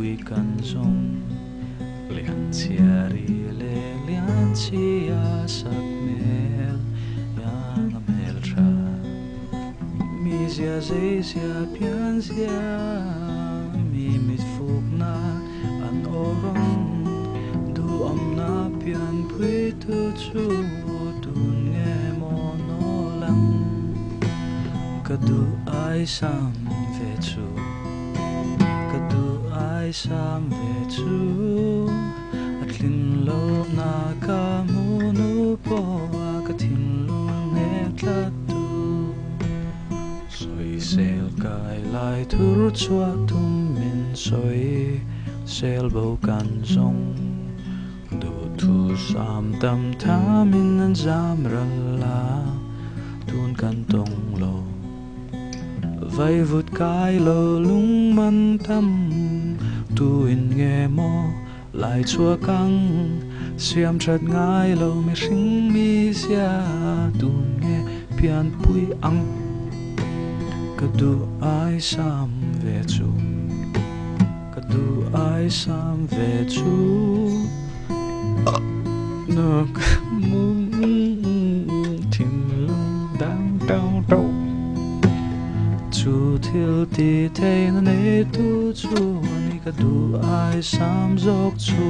pui kan zong lian chia ri le lian chia sak mel yang a mel tra mi sia zai sia pian sia mi mit fuk na an orong du am na pian pui tu chu tun nge mo no lang kadu ai sam ve chu kadu ai sam ve chu atlin lo na ka mu nu po ka thin lu nge tlat tu soi sel kai lai thur chua tum min soi sel bo kan zong du thu sam tam tha min an jam ral la tun kan tong lo vai vụt cái lô lung man tâm tu in nghe mo lại chua căng xiêm chặt ngay lô mi sinh mi sia tu nghe pian pui ang kadu ai sam về chu kadu ai sam về chu nước mung tim lung đang đau đau chu thil ti thế na ne tu chu ni kadu ai sam jok chu